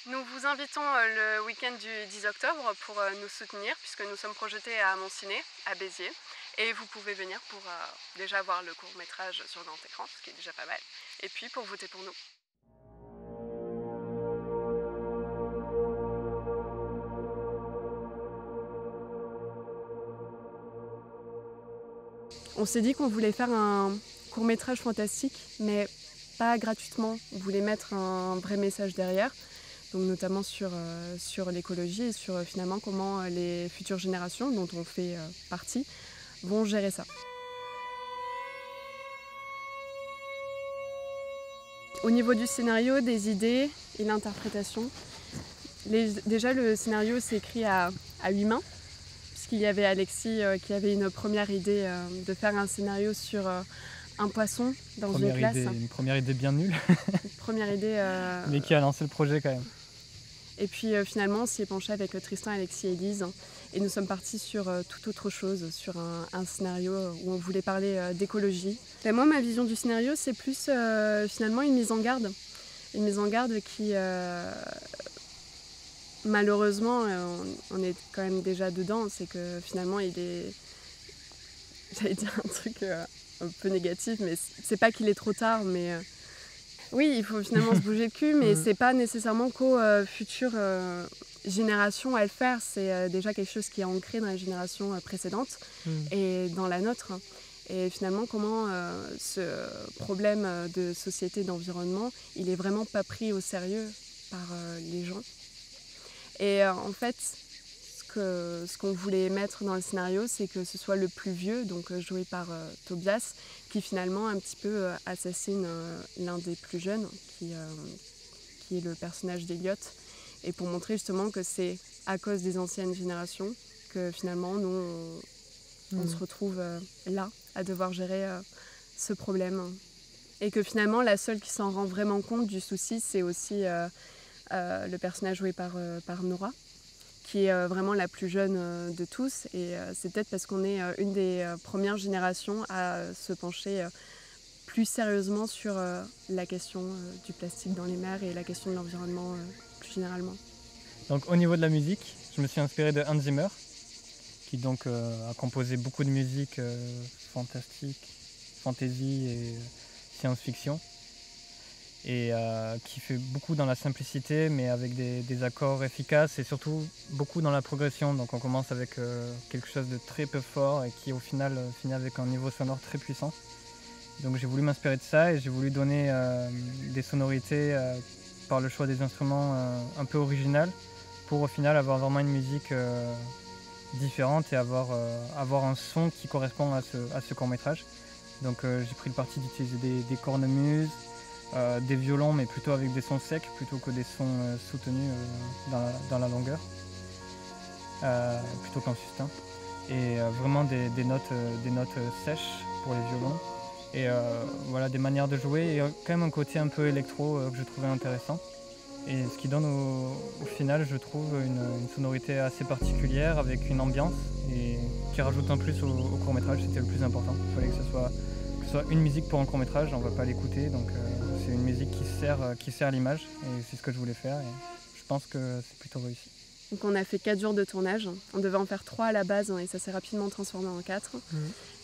Nous vous invitons le week-end du 10 octobre pour nous soutenir puisque nous sommes projetés à Montciné, à Béziers. Et vous pouvez venir pour déjà voir le court-métrage sur grand écran, ce qui est déjà pas mal, et puis pour voter pour nous. On s'est dit qu'on voulait faire un court-métrage fantastique, mais pas gratuitement. On voulait mettre un vrai message derrière, donc notamment sur l'écologie et sur finalement comment les futures générations, dont on fait partie, vont gérer ça. Au niveau du scénario, des idées et l'interprétation, déjà le scénario s'est écrit à 8 mains, puisqu'il y avait Alexis qui avait une première idée de faire un scénario sur un poisson dans une classe. Une première idée bien nulle. Première idée. Mais qui a lancé le projet quand même. Et puis finalement, on s'y est penché avec Tristan, Alexis et Elise. Et nous sommes partis sur toute autre chose, sur un scénario où on voulait parler d'écologie. Et moi, ma vision du scénario, c'est plus finalement une mise en garde. Une mise en garde qui, malheureusement, on est quand même déjà dedans. C'est que finalement, il est... J'allais dire un truc un peu négatif, mais c'est pas qu'il est trop tard, mais... Oui, il faut finalement se bouger le cul, mais c'est pas nécessairement qu'aux futures générations à le faire. C'est déjà quelque chose qui est ancré dans les générations précédentes et dans la nôtre. Et finalement, comment ce problème de société, d'environnement, il est vraiment pas pris au sérieux par les gens. Et en fait, ce qu'on voulait mettre dans le scénario, c'est que ce soit le plus vieux, donc joué par Tobias, qui finalement un petit peu assassine l'un des plus jeunes, qui est le personnage d'Eliot, et pour montrer justement que c'est à cause des anciennes générations que finalement nous on se retrouve là à devoir gérer ce problème, et que finalement la seule qui s'en rend vraiment compte du souci, c'est aussi le personnage joué par Nora, qui est vraiment la plus jeune de tous, et c'est peut-être parce qu'on est une des premières générations à se pencher plus sérieusement sur la question du plastique dans les mers et la question de l'environnement plus généralement. Donc au niveau de la musique, je me suis inspiré de Hans Zimmer, qui donc a composé beaucoup de musique fantastique, fantasy et science-fiction, et qui fait beaucoup dans la simplicité mais avec des accords efficaces et surtout beaucoup dans la progression. Donc on commence avec quelque chose de très peu fort et qui au final finit avec un niveau sonore très puissant. Donc j'ai voulu m'inspirer de ça et j'ai voulu donner des sonorités par le choix des instruments un peu originales pour au final avoir vraiment une musique différente et avoir un son qui correspond à ce court-métrage. Donc j'ai pris le parti d'utiliser des cornemuses, des violons, mais plutôt avec des sons secs plutôt que des sons soutenus dans la longueur, plutôt qu'en sustain, et vraiment des notes sèches pour les violons, et voilà, des manières de jouer et quand même un côté un peu électro que je trouvais intéressant, et ce qui donne au final, je trouve, une sonorité assez particulière avec une ambiance et qui rajoute un plus au court-métrage. C'était le plus important. Il fallait que ce soit une musique pour un court-métrage, on ne va pas l'écouter, donc c'est une musique qui sert l'image, et c'est ce que je voulais faire, et je pense que c'est plutôt réussi. Donc on a fait 4 jours de tournage, on devait en faire 3 à la base et ça s'est rapidement transformé en 4.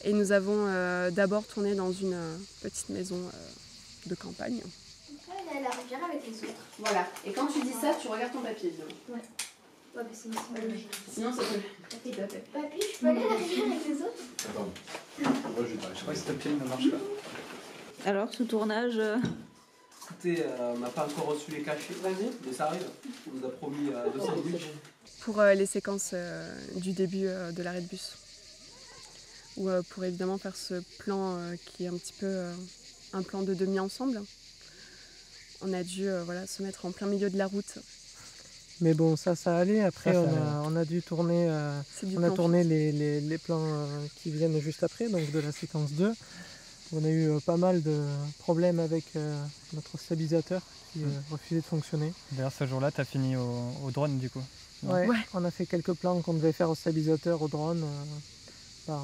Et nous avons d'abord tourné dans une petite maison de campagne. Là, elle est à la rivière avec les autres. Voilà, et quand tu dis ça, tu regardes ton papier. Ouais. Ouais, mais c'est pas logique. Sinon ça peut... Tout à fait. Papy, je peux aller à la rivière avec les autres? Attends, moi je crois que ce papier ne marche pas. Alors, ce tournage Écoutez, on n'a pas encore reçu les cachets, mais ça arrive. On nous a promis 2 sandwichs. Pour les séquences du début de l'arrêt de bus, ou pour évidemment faire ce plan qui est un petit peu un plan de demi-ensemble, on a dû se mettre en plein milieu de la route. Mais bon, ça allait. Après, Ça on a dû tourner, tourné les plans qui viennent juste après, donc de la séquence 2. On a eu pas mal de problèmes avec notre stabilisateur qui refusait de fonctionner. D'ailleurs, ce jour-là, tu as fini au drone du coup. Ouais, on a fait quelques plans qu'on devait faire au stabilisateur, au drone, par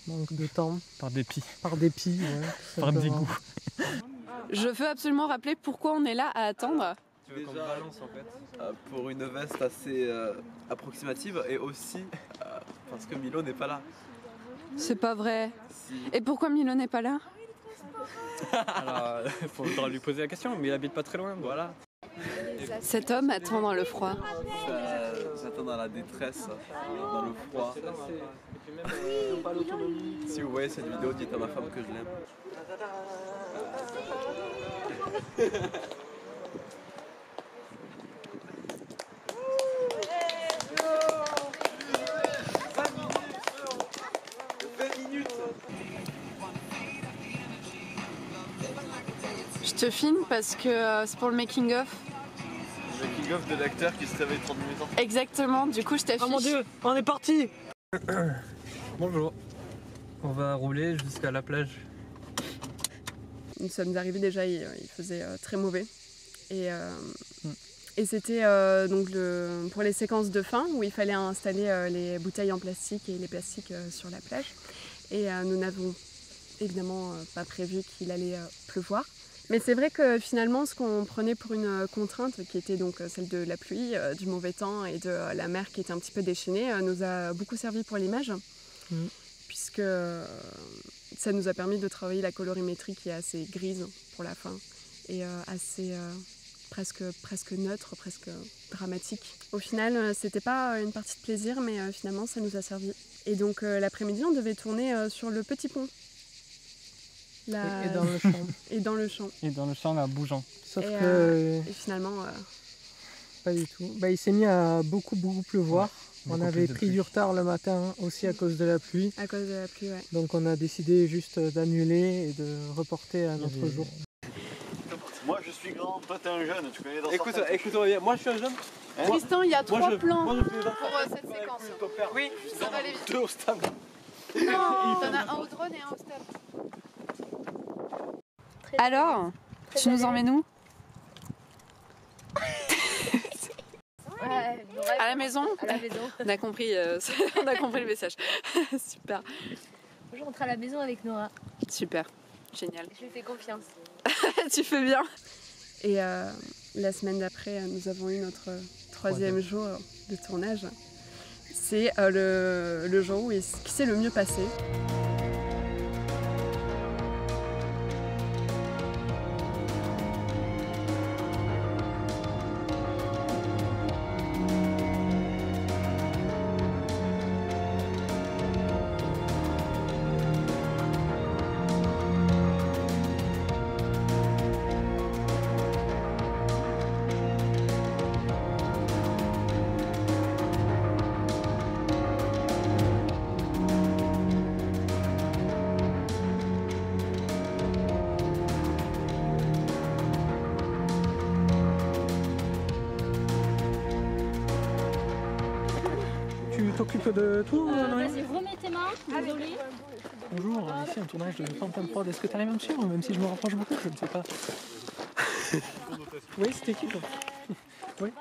manque de temps. Par dépit. Par dépit, ouais. Par dégoût. Je veux absolument rappeler pourquoi on est là à attendre. tu veux qu'on balance en fait? Pour une veste assez approximative et aussi parce que Milo n'est pas là. C'est pas vrai. Si. Et pourquoi Milo n'est pas là? Alors, il faudra lui poser la question, mais il habite pas très loin. Voilà. Cet homme attend dans le froid. J'attends dans la détresse, dans le froid. Si vous voyez cette vidéo, dites à ma femme que je l'aime. Je te filme parce que c'est pour le making-of. Le making-of de l'acteur qui se réveille 30 minutes en retard. Exactement, du coup je t'affiche. Oh mon dieu, on est parti. Bonjour. On va rouler jusqu'à la plage. Nous sommes arrivés déjà, il faisait très mauvais. Et c'était donc pour les séquences de fin où il fallait installer les bouteilles en plastique et les plastiques sur la plage. Et nous n'avons évidemment pas prévu qu'il allait pleuvoir. Mais c'est vrai que finalement, ce qu'on prenait pour une contrainte, qui était donc celle de la pluie, du mauvais temps et de la mer qui était un petit peu déchaînée, nous a beaucoup servi pour l'image, puisque ça nous a permis de travailler la colorimétrie qui est assez grise pour la fin et assez presque neutre, presque dramatique. Au final, c'était pas une partie de plaisir, mais finalement, ça nous a servi. Et donc l'après-midi, on devait tourner sur le petit pont. Et dans le champ. Et dans le champ. Et dans le champ à Bougeant. Sauf que... et finalement... Pas du tout. Bah, il s'est mis à beaucoup pleuvoir. Ouais, on avait pris du retard le matin aussi à cause de la pluie. À cause de la pluie, ouais. Donc on a décidé juste d'annuler et de reporter à un autre jour. Moi je suis grand, toi t'es un jeune, tu connais dans Écoute-moi bien, moi je suis un jeune. Hein? Tristan, il y a trois plans moi, je fais pour cette séquence. Oui, Ça va aller vite. 2 au stand. Non, t'en as un au drone et un au stop. Alors, tu nous emmènes où? À la maison? À la maison. On a compris, on a compris le message. Super. Je rentre à la maison avec Nora. Super. Génial. Je lui fais confiance. Tu fais bien. Et la semaine d'après, nous avons eu notre troisième jour de tournage. C'est le jour qui s'est le mieux passé. Tu t'occupes de tout, Noé? Vas-y, remets tes mains. Désolée. Bonjour, ici un tournage de Phantom Prod. Est-ce que tu arrives à me suivre, même si je me rapproche beaucoup? Je ne sais pas. Oui, cette équipe. Oui.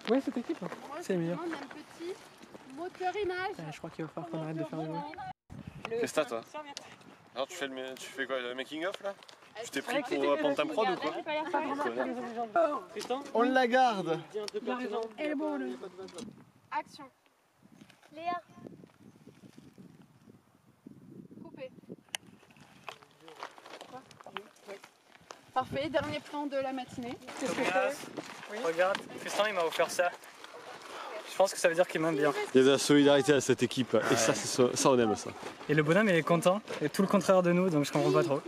Oui, cette équipe. C'est meilleur. On a un petit moteur image. Je crois qu'il va falloir qu'on arrête de faire le bruit. Qu'est-ce que t'as toi? Alors tu fais quoi, le making of là? Tu t'es pris pour Phantom Prod ou quoi? On la garde. Elle est bon, le. Action. Léa. Coupé. Parfait, dernier plan de la matinée. Regarde, Tristan il m'a offert ça. Je pense que ça veut dire qu'il m'aime bien. Il y a de la solidarité à cette équipe et ça on aime ça. Et le bonhomme il est content, et tout le contraire de nous, donc je comprends pas trop.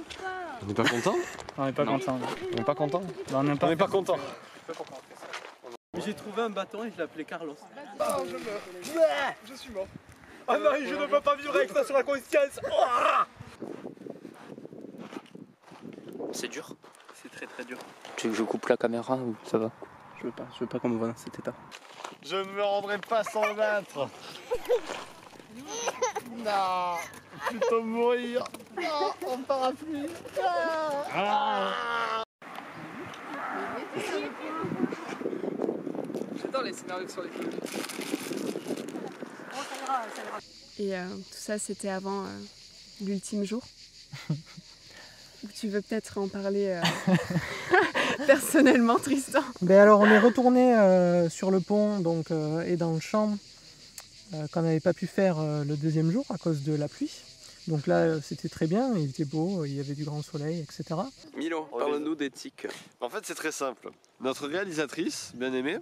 On n'est pas content? On n'est pas content. On n'est pas content? On n'est On n'est pas content. J'ai trouvé un bâton et je l'appelais Carlos. Oh, je meurs. Je suis mort. Ah non, je ne peux pas vivre avec ça sur la conscience. C'est dur. C'est très dur. Tu veux que je coupe la caméra ou ça va? Je veux pas qu'on me voit dans cet état. Je ne me rendrai pas sans battre. Non, plutôt mourir. Non, en parapluie. J'adore les scénarios sur les films. Et tout ça, c'était avant l'ultime jour. Tu veux peut-être en parler personnellement, Tristan? Ben alors on est retourné sur le pont donc, et dans le champ qu'on n'avait pas pu faire le deuxième jour à cause de la pluie. Donc là c'était très bien, il était beau, il y avait du grand soleil, etc. Milo, parle-nous des tiques. En fait, c'est très simple. Notre réalisatrice, bien aimée,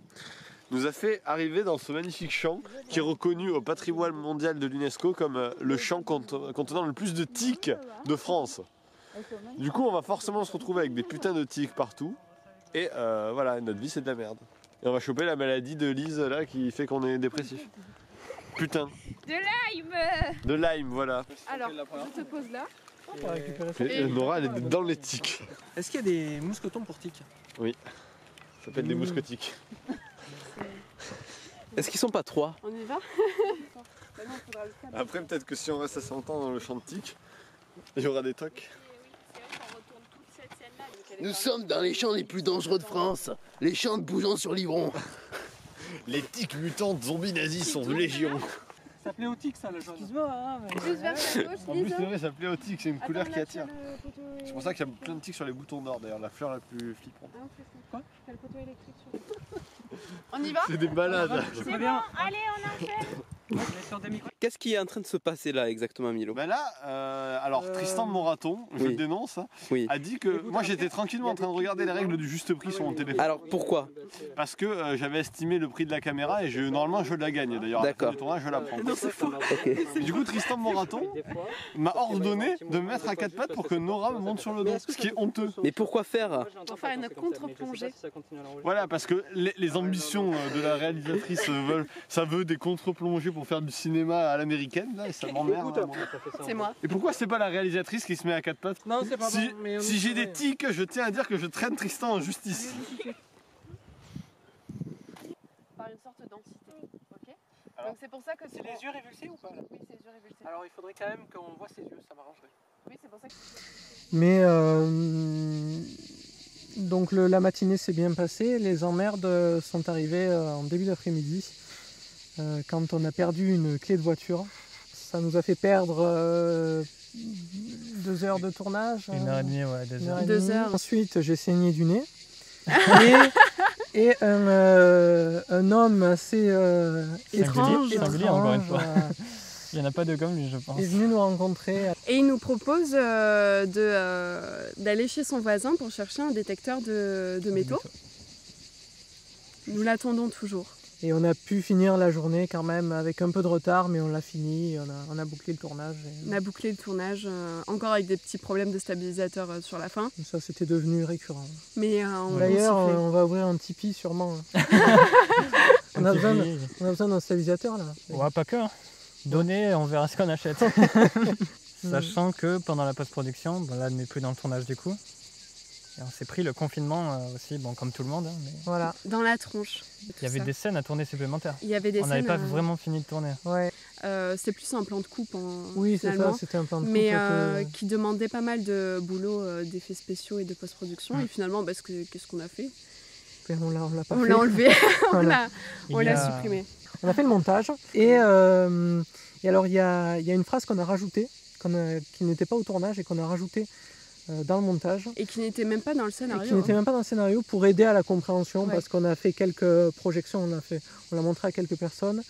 nous a fait arriver dans ce magnifique champ qui est reconnu au patrimoine mondial de l'UNESCO comme le champ contenant le plus de tiques de France. Du coup, on va forcément se retrouver avec des putains de tiques partout. Et voilà, notre vie c'est de la merde. Et on va choper la maladie de Lise là qui fait qu'on est dépressif. Putain. De Lyme. De Lyme, voilà. Alors, je te pose là. Et Nora, elle est dans les tiques. Est-ce qu'il y a des mousquetons pour tiques? Oui, ça s'appelle des mousquetiques. Est-ce qu'ils sont pas 3? On y va? Après, peut-être que si on reste assez longtemps dans le champ de tiques, il y aura des tocs. Nous sommes dans les champs les plus dangereux de France, les champs de Bougeant-sur-Livron. Les tiques mutantes zombies nazis sont légion. Ça pléotique ça le jaune. Excuse-moi, hein, mais... Plus vers la gauche, En plus, Lise. c'est vrai, ça pléotique, c'est une couleur qui Attends, là, attire. tu as le poteau C'est pour ça qu'il y a plein de tiques sur les boutons d'or d'ailleurs, la fleur la plus flippante. Ah, c'est ça. Quoi? T'as le poteau électrique sur le... On y va? C'est des balades. C'est bon, allez, on enchaîne. Qu'est-ce qui est en train de se passer là exactement, Milo? Ben là, alors Tristan Moraton, je le dénonce, Oui. a dit que moi j'étais tranquillement en train de regarder les règles du juste prix sur mon téléphone. Alors pourquoi? Parce que j'avais estimé le prix de la caméra et normalement je la gagne d'ailleurs. À la fin D'accord. du tournage, je la prends. Ok. Et du coup, Tristan Moraton m'a ordonné de me mettre à quatre pattes pour que Nora me monte sur le dos, ce qui est honteux. Mais pourquoi faire? Pour faire une contre-plongée. Voilà, parce que les ambitions de la réalisatrice ça veut des contre-plongées pour faire du cinéma à l'américaine, là, et ça m'emmerde. Moi. C'est moi. Et pourquoi c'est pas la réalisatrice qui se met à quatre pattes? Non, c'est pas Si, bon, mais si j'ai des tics, je tiens à dire que je traîne Tristan en justice. Par une sorte d'entité. Ok. Donc c'est pour ça que c'est les yeux révulsés ou pas là? Oui, c'est les yeux révulsés. Alors il faudrait quand même qu'on voit ses yeux, ça m'arrangerait. Oui, c'est pour ça que... Mais donc la matinée s'est bien passée, les emmerdes sont arrivées en début d'après-midi quand on a perdu une clé de voiture. Ça nous a fait perdre 2 heures de tournage. 1h30, ouais, 2 heures. 2 heures. Ensuite j'ai saigné du nez. et un homme assez étrange, singulier encore une fois. Il n'y en a pas deux comme lui, je pense. est venu nous rencontrer. Et il nous propose d'aller chez son voisin pour chercher un détecteur de métaux. Nous l'attendons toujours. Et on a pu finir la journée quand même avec un peu de retard, mais on l'a fini, on a bouclé le tournage. On a bouclé le tournage, encore avec des petits problèmes de stabilisateur sur la fin. Ça, c'était devenu récurrent. Mais d'ailleurs, on va ouvrir un Tipeee sûrement. on a besoin d'un stabilisateur là. Ouais, pas que. Donner, on verra ce qu'on achète. Sachant que pendant la post-production, bon, là, on n'est plus dans le tournage du coup. Et on s'est pris le confinement aussi, bon, comme tout le monde. Hein, mais... Voilà, dans la tronche. Il y avait des scènes à tourner supplémentaires. Il y avait des on n'avait pas vraiment fini de tourner. Ouais. C'était plus un plan de coupe. Oui, c'est ça, c'était un plan de coupe. Mais qui demandait pas mal de boulot d'effets spéciaux et de post-production. Et finalement, qu'est-ce qu'on a fait? On l'a pas fait. On l'a enlevé, voilà. on l'a supprimé. On a fait le montage. Et alors, il y a une phrase qu'on a rajoutée, qui n'était pas au tournage et qu'on a rajoutée dans le montage. Et qui n'était même pas dans le scénario. Et qui n'était même pas dans le scénario pour aider à la compréhension, Ouais. parce qu'on a fait quelques projections, on l'a montré à quelques personnes.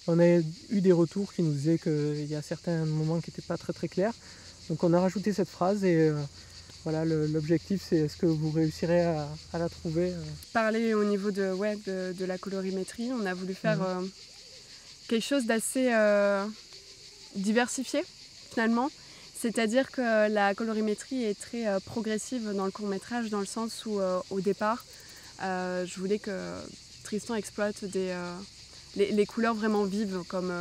On a eu des retours qui nous disaient qu'il y a certains moments qui n'étaient pas très très clairs. Donc on a rajouté cette phrase et voilà, l'objectif c'est est-ce que vous réussirez à la trouver. Parler au niveau de la colorimétrie, on a voulu faire quelque chose d'assez diversifié finalement. C'est-à-dire que la colorimétrie est très progressive dans le court-métrage, dans le sens où au départ, je voulais que Tristan exploite les couleurs vraiment vives, comme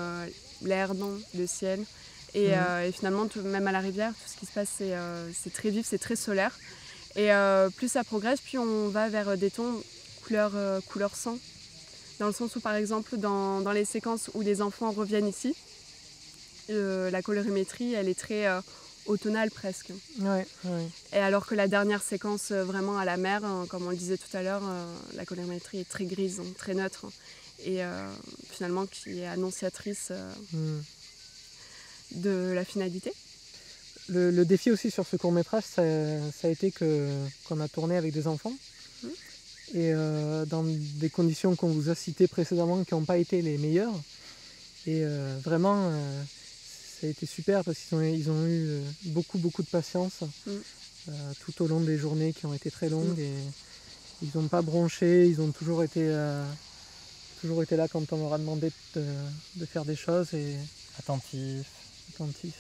l'air, le ciel. Et finalement, même à la rivière, tout ce qui se passe, c'est très vif, c'est très solaire. Et plus ça progresse, puis on va vers des tons couleur sang. Dans le sens où, par exemple, dans les séquences où les enfants reviennent ici, la colorimétrie, elle est très automnale presque. Ouais. Et alors que la dernière séquence vraiment à la mer, comme on le disait tout à l'heure, la colorimétrie est très grise, très neutre. Et finalement qui est annonciatrice de la finalité. Le défi aussi sur ce court-métrage, ça a été qu'on a tourné avec des enfants. et dans des conditions qu'on vous a citées précédemment qui n'ont pas été les meilleures. Et vraiment, ça a été super parce qu'ils ont eu beaucoup de patience tout au long des journées qui ont été très longues. Et ils n'ont pas bronché, ils ont toujours été là quand on leur a demandé de faire des choses. Et attentifs.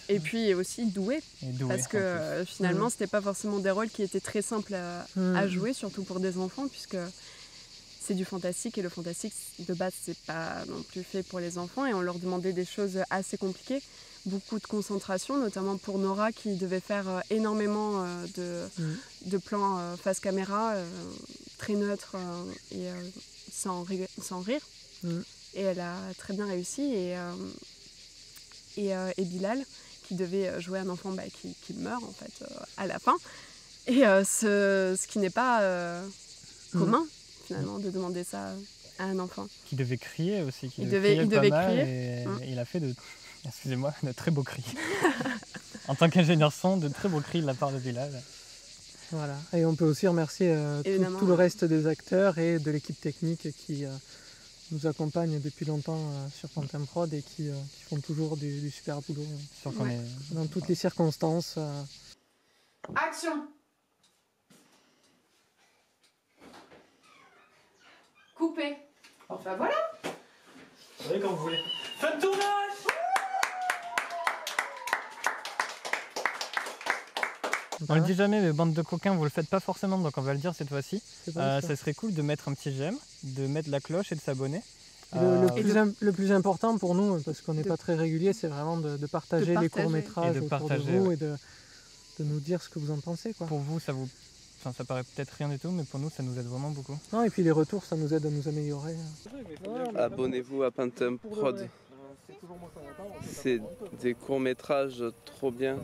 Et puis aussi doués. Parce que finalement, c'était pas forcément des rôles qui étaient très simples à jouer, surtout pour des enfants, puisque c'est du fantastique et le fantastique de base c'est pas non plus fait pour les enfants et on leur demandait des choses assez compliquées, beaucoup de concentration, notamment pour Nora qui devait faire énormément de plans face caméra, très neutres et sans rire. Et elle a très bien réussi et Bilal qui devait jouer un enfant qui meurt en fait à la fin et ce qui n'est pas commun finalement de demander ça à un enfant. Qui devait crier aussi, il devait crier. Et il a fait de très beaux cris. En tant qu'ingénieur son, de très beaux cris de la part de Bilal. Voilà. Et on peut aussi remercier tout le reste des acteurs et de l'équipe technique qui nous accompagnent depuis longtemps sur Pantin Prod et qui font toujours du super boulot dans toutes les circonstances. Action! Coupé. Enfin voilà! Vous voyez quand vous voulez. Fin de tournage! On le dit jamais, mais bande de coquins, vous le faites pas forcément, donc on va le dire cette fois-ci. Ça serait cool de mettre un petit j'aime, de mettre la cloche et de s'abonner. Le plus important pour nous, parce qu'on n'est pas très régulier, c'est vraiment de partager les courts-métrages autour de vous et de nous dire ce que vous en pensez. Quoi. Pour vous, ça paraît peut-être rien du tout, mais pour nous, ça nous aide vraiment beaucoup. Non, et puis les retours, ça nous aide à nous améliorer. Abonnez-vous à Pantin Prod. C'est des courts-métrages trop bien.